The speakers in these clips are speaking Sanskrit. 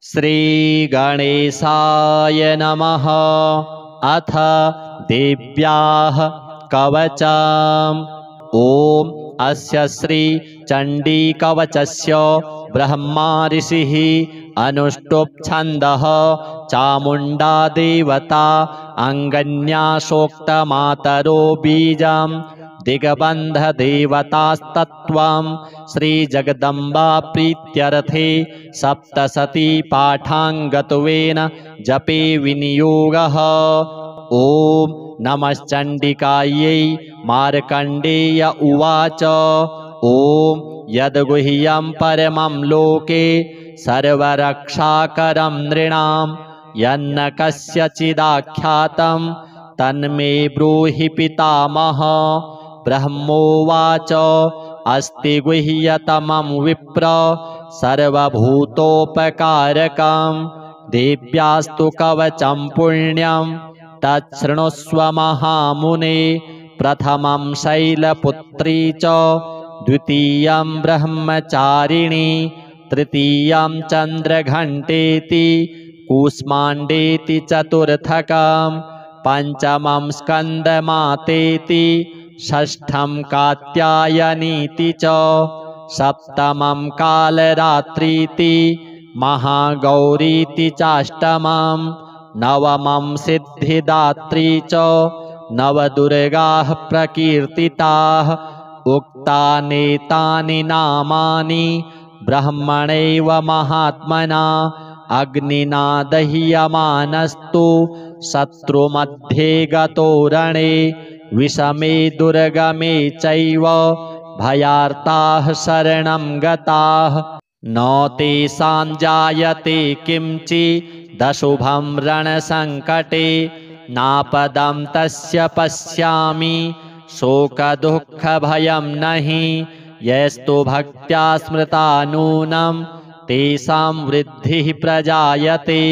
श्रीगणेशाय नमः। अथ देव्याः कवचम्। ॐ अस्य श्री चण्डीकवचस्य ब्रह्मा ऋषिः अनुष्टुप् छन्दः चामुण्डा देवता अङ्गन्या सोक्तमातरो बीजं दिग्बन्धदेवतास्तत्त्वं श्रीजगदम्बा प्रीत्यर्थे सप्तशती पाठाङ्गत्वेन जपे विनियोगः। ॐ नमश्चण्डिकायै। मार्कण्डेय उवाच। ॐ यद्गुह्यं परमं लोके सर्वरक्षाकरं नृणां यन्न कस्यचिदाख्यातं तन्मे ब्रूहि पितामह। ब्रह्मोवाच। अस्ति गुह्यतमं विप्र सर्वभूतोपकारकं देव्यास्तु कवचं पुण्यं तच्छृणुष्व महामुने। प्रथमं शैलपुत्री च द्वितीयं ब्रह्मचारिणी तृतीयं चन्द्रघण्टेति कूष्माण्डेति चतुर्थकं पञ्चमं स्कन्दमातेति षष्ठं कात्यायनीति च सप्तमं कालरात्रीति महागौरीति चाष्टमं नवमं सिद्धिदात्री च नवदुर्गाः प्रकीर्तिताः। उक्तानेतानि नामानि ब्रह्मणैव महात्मना अग्निना दह्यमानस्तु शत्रुमध्ये गतो रणे विषमे दुर्गमे चैव भयार्ताः शरणं गताः न तेषां जायते किंचिदशुभं रणसङ्कटे नापदं तस्य पश्यामि शोकदुःखभयं नहि यस्तु भक्त्या स्मृता नूनं तेषां वृद्धिः प्रजायते।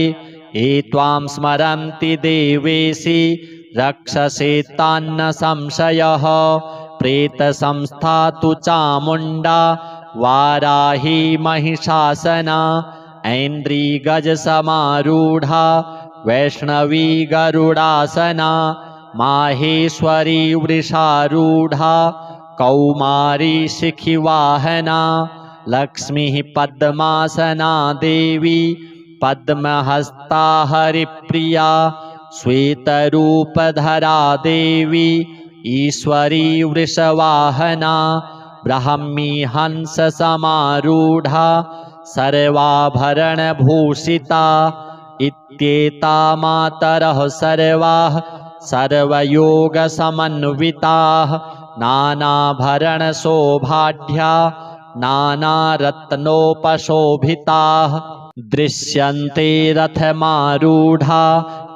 ये त्वां स्मरन्ति देवेशि रक्षसे तान्न संशयः। प्रेतसंस्था तु चामुण्डा वाराही महिषासना ऐन्द्रिगजसमारूढा वैष्णवी गरुडासना माहेश्वरी वृषारूढा कौमारी शिखिवाहना लक्ष्मीः पद्मासना देवी पद्महस्ता हरिप्रिया श्वेतरूपधरा देवी ईश्वरी वृषवाहना ब्राह्मी हंससमारूढा सर्वाभरणभूषिता इत्येता मातरः सर्वाः सर्वयोगसमन्विताः नानाभरणशोभाढ्या नानारत्नोपशोभिताः दृश्यन्ते रथमारूढा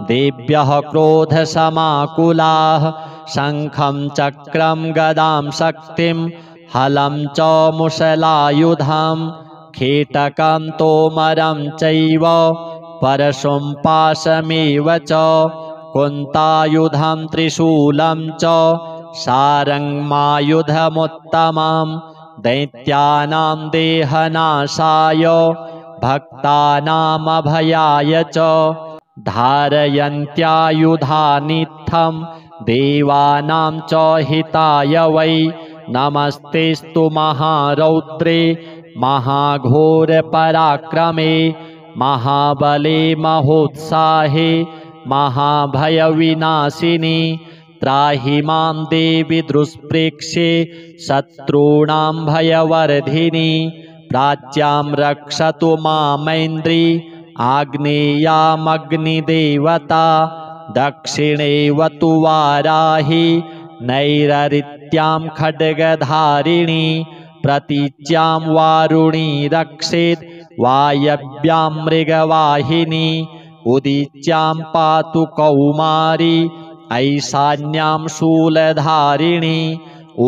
देव्यः क्रोधसमाकुलाः शङ्खं चक्रं गदां शक्तिं हलं च मुशलायुधं खेटकं तोमरं चैव परशुं पाशमेव च कुन्तायुधं त्रिशूलं च सारङ्गमायुधमुत्तमं दैत्यानां देहनाशाय भक्तानामभयाय च धारयन्त्यायुधानित्थं देवानां च हिताय वै नमस्तेस्तु महारौद्रे महाघोरपराक्रमे महाबले महोत्साहे महाभयविनाशिनी त्राहि मां देवि दुष्प्रेक्ष्ये शत्रूणां भयवर्धिनी प्राच्यां रक्षतु मामैन्द्री आग्नेयामग्निदेवता दक्षिणेवतु वाराही नैररित्यां खड्गधारिणी प्रतीच्यां वारुणी रक्षेत् वायव्यां मृगवाहिनी उदीच्यां पातु कौमारी ऐशान्यां शूलधारिणी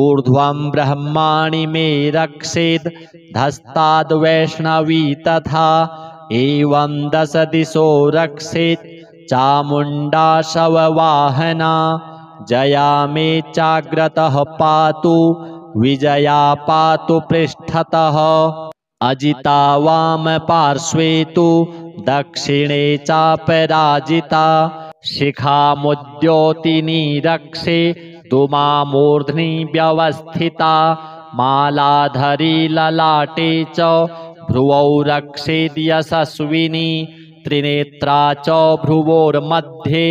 ऊर्ध्वं ब्रह्माणि मे रक्षेत् धस्ताद्वैष्णवी तथा एवं दश दिशो रक्षेत् चामुण्डा शववाहना जया मे चाग्रतः पातु विजया पातु पृष्ठतः। अजिता वामपार्श्वे तु दक्षिणे चापराजिता शिखामुद्योतिनी रक्षे तुमामूर्ध्नि व्यवस्थिता मालाधरी ललाटे च भ्रुवौ रक्षेद्यशस्विनी त्रिनेत्रा च भ्रुवोर्मध्ये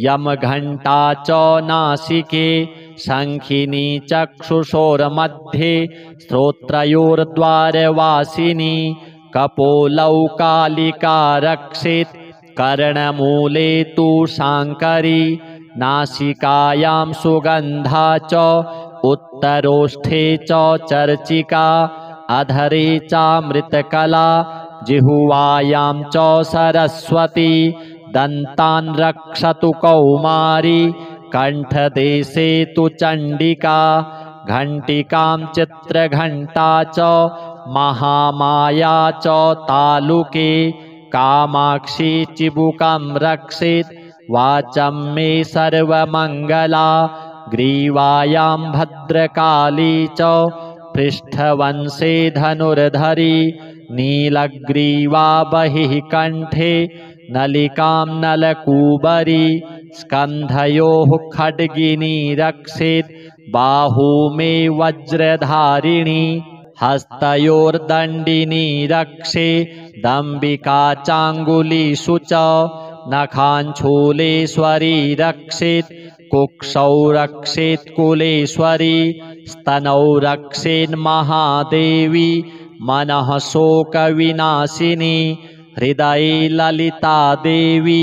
यमघण्टा च नासिके शङ्खिनी चक्षुषोर्मध्ये श्रोत्रयोर्द्वारवासिनी कपोलौ कालिका रक्षेत् कर्णमूले तु शाङ्करी नासिकायां सुगन्धा च उत्तरोष्ठे च चर्चिका अधरे चामृतकला जिह्वायां च सरस्वती दन्तान् रक्षतु कौमारी कण्ठदेशे तु चण्डिका घण्टिकां चित्रघण्टा च महामाया च तालुके कामाक्षी चिबुकं रक्षेत् वाचं मे सर्वमङ्गला ग्रीवायां भद्रकाली च पृष्ठवंशे धनुर्धरी नीलग्रीवा बहिः कण्ठे नलिकां नलकूबरी स्कन्धयोः खड्गिनी रक्षेत् बाहू मे वज्रधारिणी हस्तयोर्दण्डिनी रक्षे दम्बिका चाङ्गुलीषु च नखाञ्छूलेश्वरी रक्षेत् कुक्षौ रक्षेत् कुलेश्वरी स्तनौ रक्षेन्महादेवी मनः शोकविनाशिनी हृदये ललिता देवी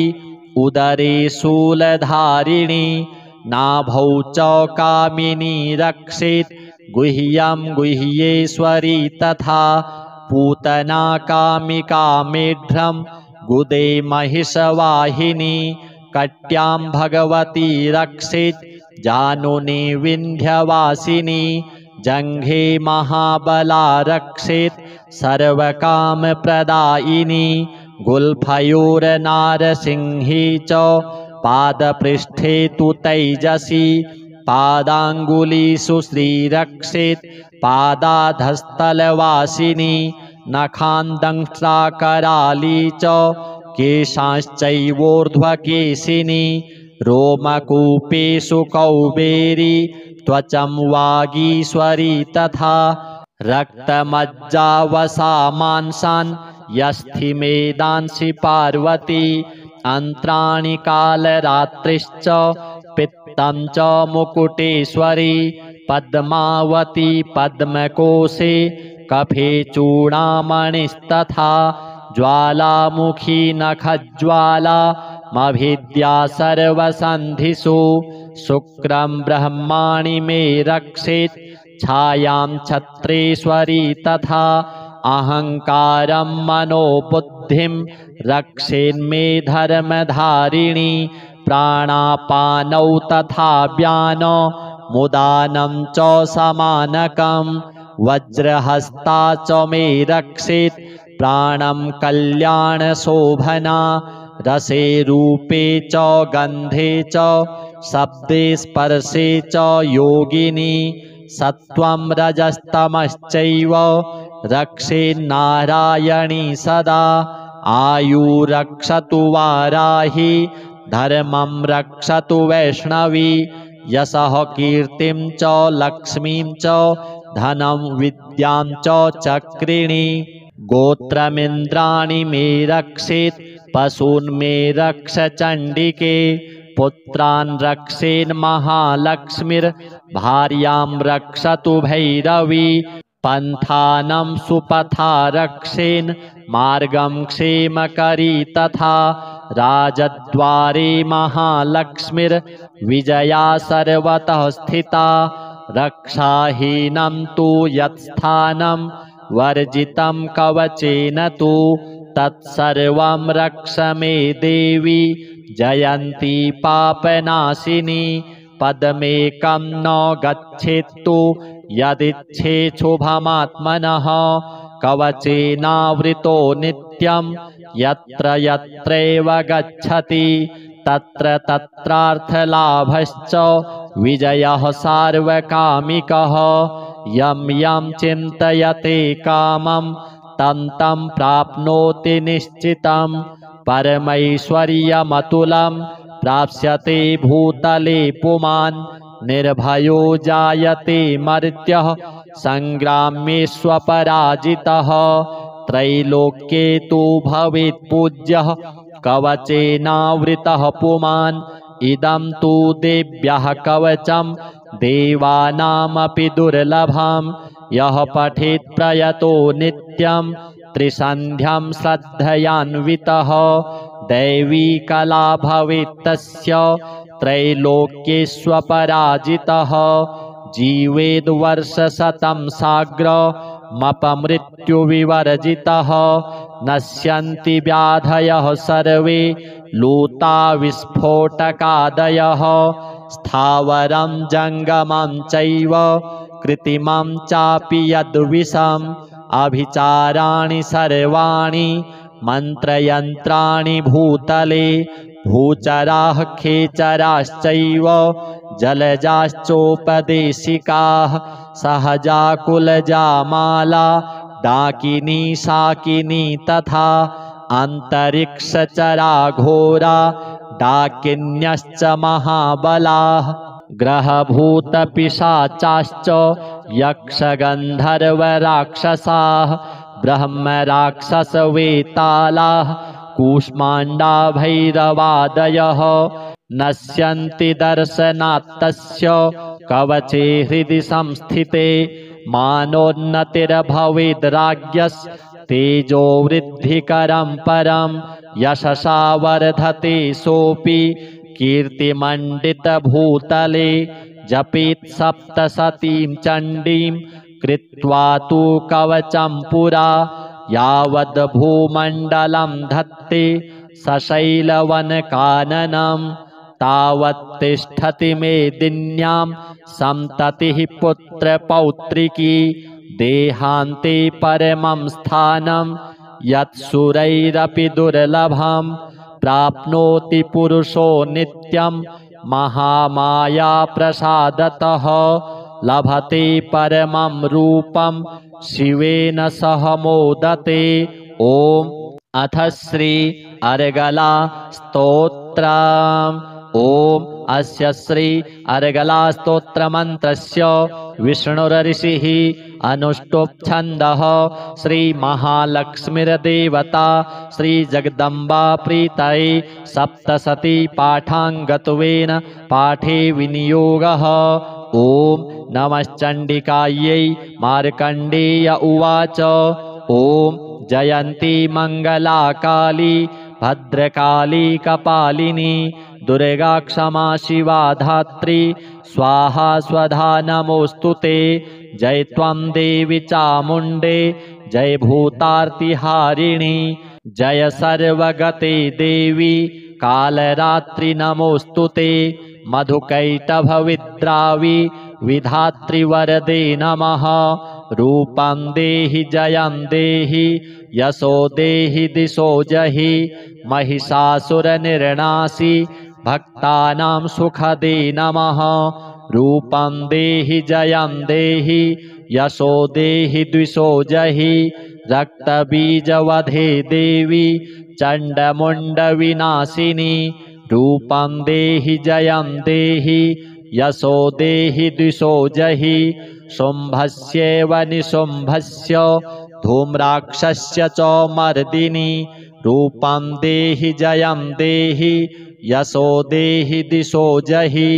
उदरे शूलधारिणी नाभौ च कामिनी रक्षेत् गुह्यं गुह्येश्वरी तथा पूतना कामिका मेढ्रं गुदे महिषवाहिनी कट्यां भगवती रक्षेत् जानुनी विन्ध्यवासिनी जङ्घे महाबला रक्षेत् सर्वकामप्रदायिनी गुल्फयोर्नारसिंही च पादपृष्ठे तु तैजसी पादाङ्गुलीषु श्रीरक्षेत् पादाधस्थलवासिनी नखान्दंष्ट्राकराली च केशांश्चैवोर्ध्वकेशिनी रोमकूपेषु कौबेरी त्वचं वागीश्वरी तथा रक्तमज्जावसा मांसान् यष्ठिमेदांसि पार्वती अन्त्राणि कालरात्रिश्च पित्तं च मुकुटेश्वरी पद्मावती पद्मकोशे कफे चूडामणिस्तथा ज्वालामुखी नखज्वाला मभिद्या सर्वसन्धिषु शुक्रं ब्रह्माणि मे रक्षेत् छायां छत्रेश्वरी तथा अहङ्कारं मनोबुद्धिं रक्षेन्मे धर्मधारिणी प्राणापानौ तथा व्यानो मुदानं च समानकं वज्रहस्ता च मे रक्षेत् प्राणं कल्याणशोभना रसे रूपे च गन्धे च शब्दे स्पर्शे च योगिनी सत्वं रजस्तमश्चैव रक्षेन्नारायणी सदा आयुरक्षतु वाराही धर्मं रक्षतु वैष्णवी यशः कीर्तिं च लक्ष्मीं च धनं विद्यां च चक्रिणी गोत्रमिन्द्राणि मे रक्षेत् पशून् मे रक्ष चण्डिके पुत्रान् रक्षेन्महालक्ष्मीर्भार्यां रक्षतु भैरवी पन्थानं सुपथा रक्षेन् मार्गं क्षेमकरी तथा राजद्वारे महालक्ष्मीर्विजया सर्वतः स्थिता रक्षाहीनं तु यत्स्थानं वर्जितं कवचेन तु तत्सर्वं रक्ष मे देवी जयन्ती पापनाशिनी पदमेकं न गच्छेत्तु यदिच्छेच्छुभमात्मनः कवचेनावृतो नित्यं यत्र यत्रैव गच्छति तत्र तत्रार्थलाभश्च विजयः सार्वकामिकः यं यं चिन्तयते कामं ततं प्राप्नोति निश्चितं परमैश्वर्यमतुलं प्राप्स्यते भूतले पुमान् निर्भयो जायते मर्त्यः संग्रामेष्वपराजितः त्रैलोक्ये तु भवेत् पूज्यः कवचेनावृतः पुमान् इदं तु देव्यः कवचं देवानामपि दुर्लभं यः पठेत् प्रयतो नित्यं त्रिसन्ध्यं श्रद्धयान्वितः दैवी कला भवेत् तस्य त्रैलोक्येष्वपराजितः जीवेद् वर्षशतं साग्रमपमृत्युविवर्जितः नश्यन्ति व्याधयः सर्वे लूता विस्फोटकादयः स्थावरं जङ्गमं चैव कृत्रिमं चापि यद्विषम् अभिचाराणि सर्वाणि मन्त्रयन्त्राणि भूतले भूचराः खेचराश्चैव जलजाश्चोपदेशिकाः सहजा कुलजा माला डाकिनी शाकिनी तथा अन्तरिक्षचरा घोरा डाकिन्यश्च महाबलाः ग्रहभूतपिशाचाश्च यक्षगन्धर्वराक्षसाः ब्रह्मराक्षसवेतालाः कूष्माण्डा भैरवादयः नश्यन्ति दर्शनात्तस्य कवचे हृदि संस्थिते मानोन्नतिर्भवेद्राज्ञस्तेजो वृद्धिकरं परं यशसा वर्धते सोऽपि कीर्तिमण्डितभूतले जपेत् सप्तशतीं चण्डीं कृत्वा तु कवचं पुरा यावद् भूमण्डलं धत्ते सशैलवनकाननं तावत् तिष्ठति मेदिन्यां सन्ततिः पुत्रपौत्रिकी देहान्ते परमं स्थानं यत्सुरैरपि दुर्लभं प्राप्नोति पुरुषो नित्यं महामाया प्रसादतः लभते परमं रूपं शिवेन सह मोदते। ॐ अथ श्री अर्गला स्तोत्रम्। ॐ अस्य श्री अर्गला स्तोत्रमन्त्रस्य विष्णुरऋषिः अनुष्टुप् छन्दः श्रीमहालक्ष्मीर्देवता श्रीजगदम्बा प्रीतये सप्तशती पाठाङ्गत्वेन पाठे विनियोगः। ॐ नमश्चण्डिकायै मार्कण्डेय उवाच ॐ जयन्ती मङ्गला काली भद्रकाली कपालिनी दुर्गा क्षमा शिवा धात्री स्वाहा स्वधा नमोऽस्तुते। जय त्वं देवी चामुण्डे जय भूतार्तिहारिणी जय सर्वगते देवी कालरात्रि नमोऽस्तुते। मधुकैटभविद्रावि विधात्रिवरदे नमः। रूपं देहि जयं देहि यशो देहि दिशो जहि महिषासुरनिर्णासि भक्तानां सुखदे नमः। रूपं देहि जयं देहि यशो देहि द्विषो जहि रक्तबीजवधे देवी चण्डमुण्डविनाशिनी। रूपं देहि जयं देहि यशो देहि द्विषो जहि शुम्भस्यैव निशुम्भस्य धूम्राक्षस्य च मर्दिनी। रूपं देहि जयं देहि यशो देहि दिशो जहि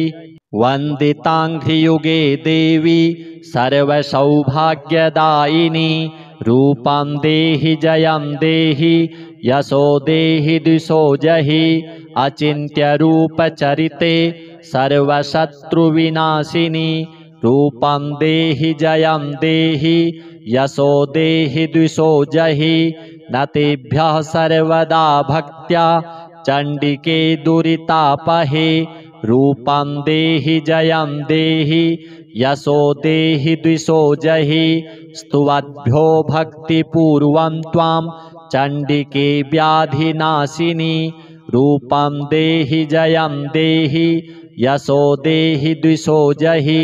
वन्दिताङ्घ्रियुगे देवी सर्वसौभाग्यदायिनी। रूपं देहि जयं देहि यशो देहि दिशो जहि अचिन्त्यरूपचरिते सर्वशत्रुविनाशिनी। रूपं देहि जयं देहि यशो देहि द्विषो जहि न तेभ्यः सर्वदा भक्त्या चण्डिके दुरितापहे। रूपं देहि जयं देहि यशो देहि द्विषो जहि स्तुवद्भ्यो भक्तिपूर्वं त्वां चण्डिके व्याधिनाशिनी। रूपं देहि जयं देहि यशो देहि द्विषो जहि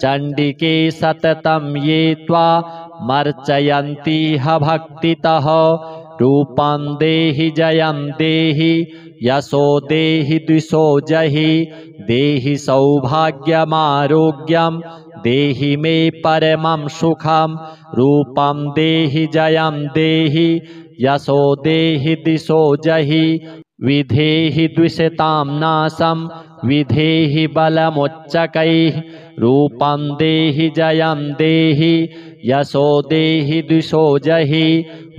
चण्डिके सततं ये त्वा मर्चयन्तीह भक्तितः रूपं देहि जयं देहि यशो देहि द्विषो जहि देहि सौभाग्यमारोग्यं देहि मे परमं सुखं रूपं देहि जयं देहि यशो देहि दिशो जहि विधेहि द्विषतां नाशं विधेहि बलमुच्चकैः रूपं देहि जयं देहि यशो देहि दिशो जहि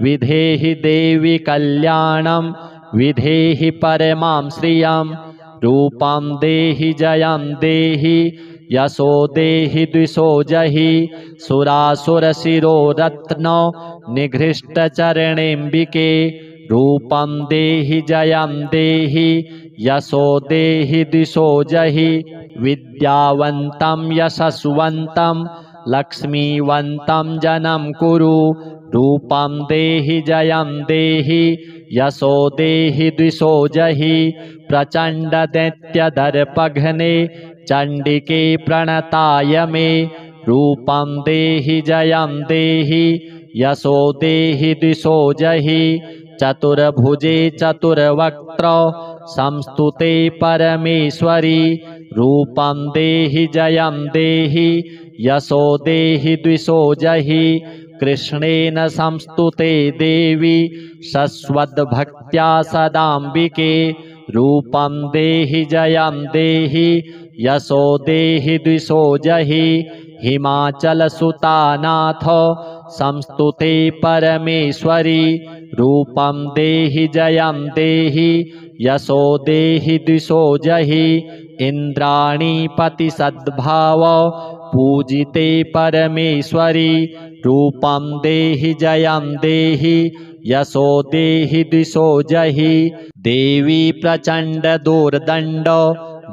विधेहि देवि कल्याणं विधेहि परमां श्रियं रूपं देहि जयं देहि यशो देहि द्विषो जहि सुरासुरशिरोरत्न निघृष्टचरणेऽम्बिके रूपं देहि जयं देहि यशो देहि दिशो जहि विद्यावन्तं यशस्वन्तं लक्ष्मीवन्तं जनं कुरु रूपं देहि जयं देहि यशो देहि द्विषो जहि प्रचण्डदैत्यदर्पघ्ने चण्डिके प्रणताय मे रूपं देहि जयं देहि यशो देहि दिशो जहि चतुर्भुजे चतुर्वक्त्र संस्तुते परमेश्वरी रूपं देहि जयं देहि यशो देहि द्विषो जहि कृष्णेन संस्तुते देवी शश्वद्भक्त्या सदाम्बिके रूपं देहि जयं देहि यशो देहि द्विषो जहि हिमाचलसुतानाथ संस्तुते परमेश्वरी रूपं देहि जयं देहि यशो देहि द्विषो जहि इन्द्राणीपतिसद्भाव पूजिते परमेश्वरी रूपं देहि जयं देहि यशो देहि द्विषो जहि देवी प्रचण्डदुर्दण्ड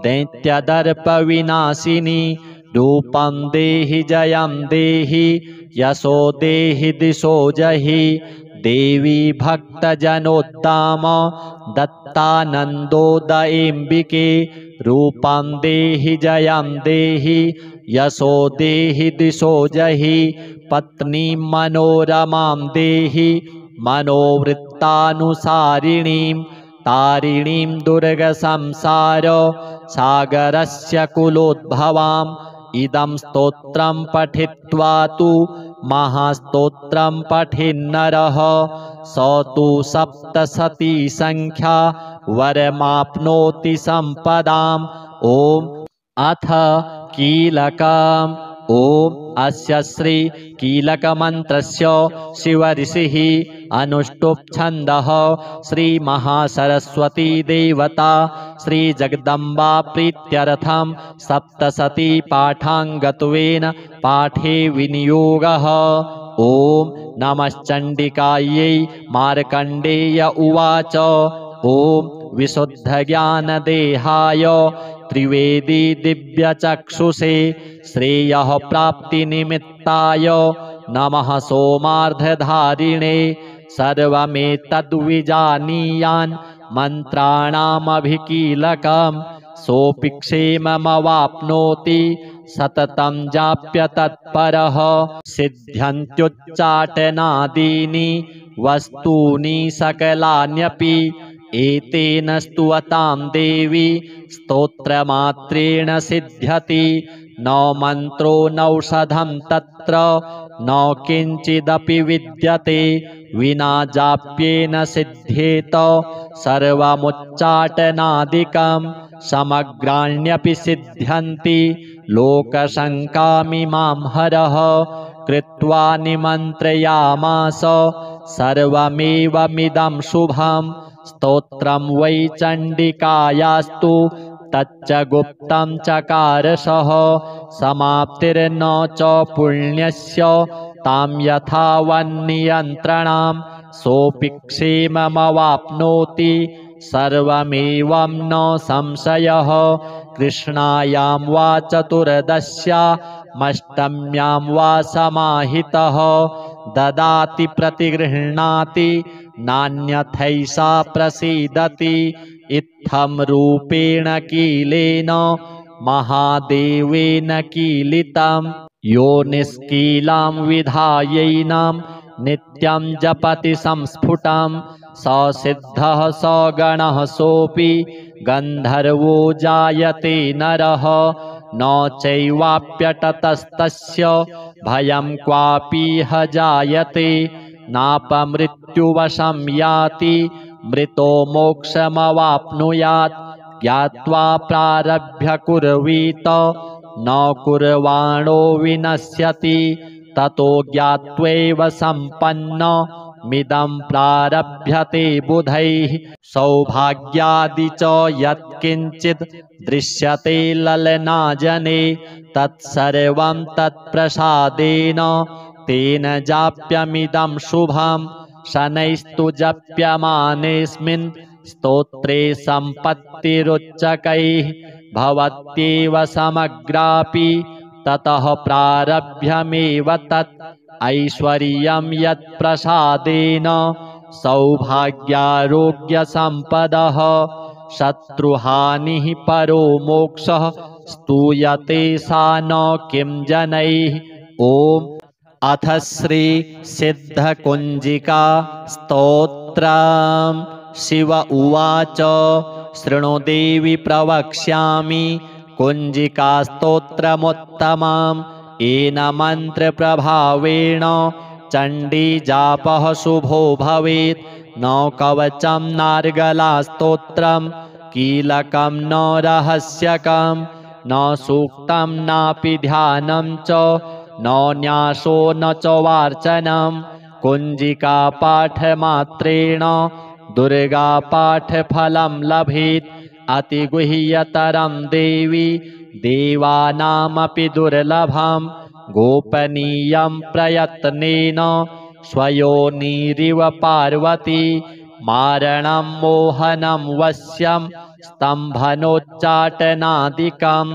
दैत्यदर्पविनाशिनी रूपं देहि जयं देहि यशो देहि दिशो जहि देवी भक्तजनोद्दाम दत्तानन्दोदयेऽम्बिके रूपं देहि जयं देहि यशो देहि दिशो जहि पत्नीं मनोरमां देहि मनोवृत्तानुसारिणीं तारिणीं दुर्गसंसार सागरस्य कुलोद्भवाम् इदं स्तोत्रं पठित्वा तु महास्तोत्रं पठेन्नरः स तु सप्तशती संख्या वरमाप्नोति सम्पदाम् ॐ अथ कीलकम् ॐ अस्य श्री कीलकमन्त्रस्य शिवऋषिः अनुष्टुप् छन्दः श्रीमहासरस्वती देवता श्रीजगदम्बा प्रीत्यर्थं सप्तशती पाठाङ्गत्वेन पाठे विनियोगः ॐ नमश्चण्डिकायै मार्कण्डेय उवाच ॐ विशुद्धज्ञानदेहाय त्रिवेदी दिव्यचक्षुषे श्रेयः प्राप्तिनिमित्ताय नमः सोमार्धधारिणे सर्वमेतद्विजानीयान् मन्त्राणामभिकीलकं सोऽपि क्षेममवाप्नोति सततं जाप्यतत्परः सिद्ध्यन्त्युच्चाटनादीनि वस्तूनि सकलान्यपि एतेन स्तुवतां देवी स्तोत्रमात्रेण सिद्ध्यति न मन्त्रो नौषधं तत्र न किञ्चिदपि विद्यते विना जाप्येन सिद्ध्येत सर्वमुच्चाटनादिकं समग्राण्यपि सिद्ध्यन्ति लोकशङ्कामिमां हरः कृत्वा निमन्त्रयामास सर्वमेवमिदं शुभं स्तोत्रं वै चण्डिकायास्तु तच्च गुप्तं चकारसः समाप्तिर्न च पुण्यस्य तां यथावन्नियन्त्रणां सोऽपि क्षेममवाप्नोति सर्वमेवं न संशयः कृष्णायां वा चतुर्दश्यामष्टम्यां वा समाहितः ददाति प्रतिगृह्णाति नान्यथैषा प्रसीदति इत्थं रूपेण कीलेन महादेवेन कीलितम् यो निष्कीलां विधायैनां नित्यं जपति संस्फुटं स सिद्धः स गणः सोऽपि गन्धर्वो जायते नरः न चैवाप्यटतस्तस्य भयं क्वापीह जायते नापमृत्युवशं याति मृतो मोक्षमवाप्नुयात् ज्ञात्वा प्रारभ्य कुर्वीत न कुर्वाणो विनश्यति ततो ज्ञात्वैव सम्पन्नमिदं प्रारभ्यते बुधैः सौभाग्यादि च यत्किञ्चित् दृश्यते ललनाजने तत्सर्वं तत्प्रसादेन तेन जाप्यमिदं शुभं शनैस्तु जप्यमानेऽस्मिन् स्तोत्रे सम्पत्तिरुच्चकैः भवत्येव समग्रापि ततः प्रारभ्यमेव तत् ऐश्वर्यं यत्प्रसादेन सौभाग्यारोग्यसम्पदः शत्रुहानिः परो मोक्षः स्तूयते सा न किं जनैः। ॐ अथ श्री सिद्धकुञ्जिका स्तोत्रम्। शिव उवाच शृणु देवि प्रवक्ष्यामि कुञ्जिकास्तोत्रमुत्तमम् येन मन्त्रप्रभावेण चण्डीजापः शुभो भवेत् न कवचं नार्गलास्तोत्रं कीलकं न रहस्यकं न सूक्तं नापि ध्यानं च न न्यासो न च वार्चनं कुञ्जिकापाठमात्रेण दुर्गापाठफलं लभेत् अतिगुह्यतरं देवी देवानामपि दुर्लभं गोपनीयं प्रयत्नेन स्वयोनिरिव पार्वती मारणं मोहनं वश्यं स्तम्भनोच्चाटनादिकं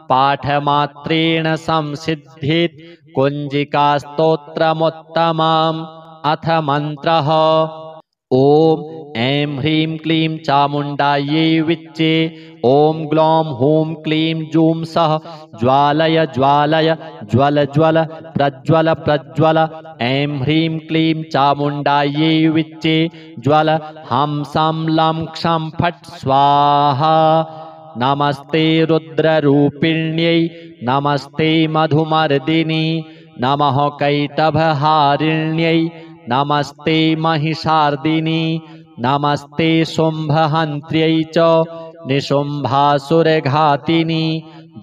पाठमात्रेण संसिद्धित् कुञ्जिकास्तोत्रमुत्तमम्। अथ मन्त्रः। ॐ ऐं ह्रीं क्लीं चामुण्डायै विच्चे ॐ ग्लौं हूं क्लीं जूं सः ज्वालय ज्वालय ज्वल ज्वल प्रज्वल प्रज्वल ऐं ह्रीं क्लीं चामुण्डायै विच्चे ज्वल हं सं लं क्षं फट् स्वाहा। नमस्ते रुद्ररूपिण्यै नमस्ते मधुमर्दिनी नमः कैटभहारिण्यै नमस्ते महिषार्दिनी नमस्ते शुम्भहन्त्र्यै च निशुम्भासुरघातिनी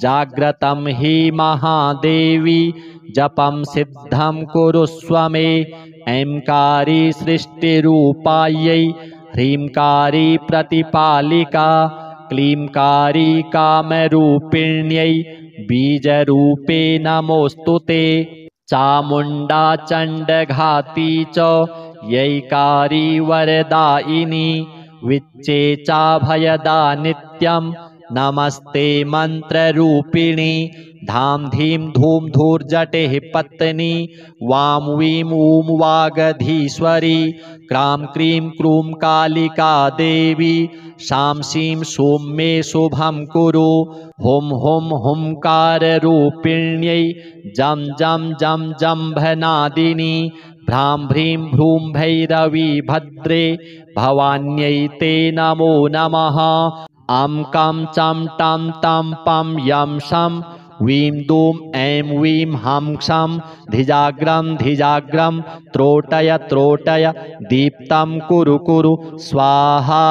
जाग्रतं हि महादेवी जपं सिद्धं कुरुष्व मे ऐंकारी सृष्टिरूपायै ह्रींकारी प्रतिपालिका क्लींकारी कामरूपिण्यै बीजरूपे नमोऽस्तु ते चामुण्डा चण्डघाती च यैकारी वरदायिनी विच्चे चाभयदा नित्यं नमस्ते मन्त्ररूपिणी धां धीं धूं धूर्जटेः पत्नी वां वीं ऊं वागधीश्वरी क्रां क्रीं क्रूं कालिका देवी शां शीं शूं मे शुभं कुरु हुं हुं हुंकाररूपिण्यै जं जं जं जम्भनादिनी भ्रां भ्रीं भ्रूं भैरवी भद्रे भवान्यै ते नमो नमः। अं कं चं टं तं पं यं शं वीं दूं ऐं वीं हं क्षं धिजाग्रं त्रोटय त्रोटय दीप्तं कुरु कुरु स्वाहा।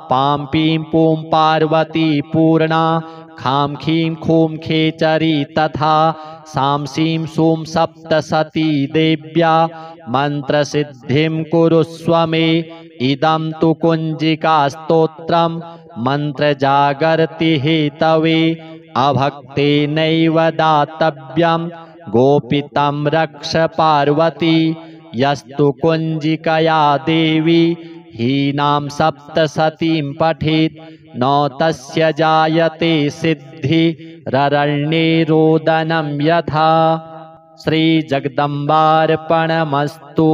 पां पीं पूं पार्वती पूर्णा खां खीं खूं खेचरी तथा सां सीं सूं सप्तसती देव्या मन्त्रसिद्धिं कुरुष्व मे इदं तु कुञ्जिकास्तोत्रं मन्त्रजागर्ति हेतवे अभक्तेनैव दातव्यं गोपितं रक्ष पार्वती यस्तु कुञ्जिकया देवी हीनां सप्तसतीं पठेत् न तस्य जायते सिद्धिररण्ये रोदनं यथा। श्रीजगदम्बार्पणमस्तु।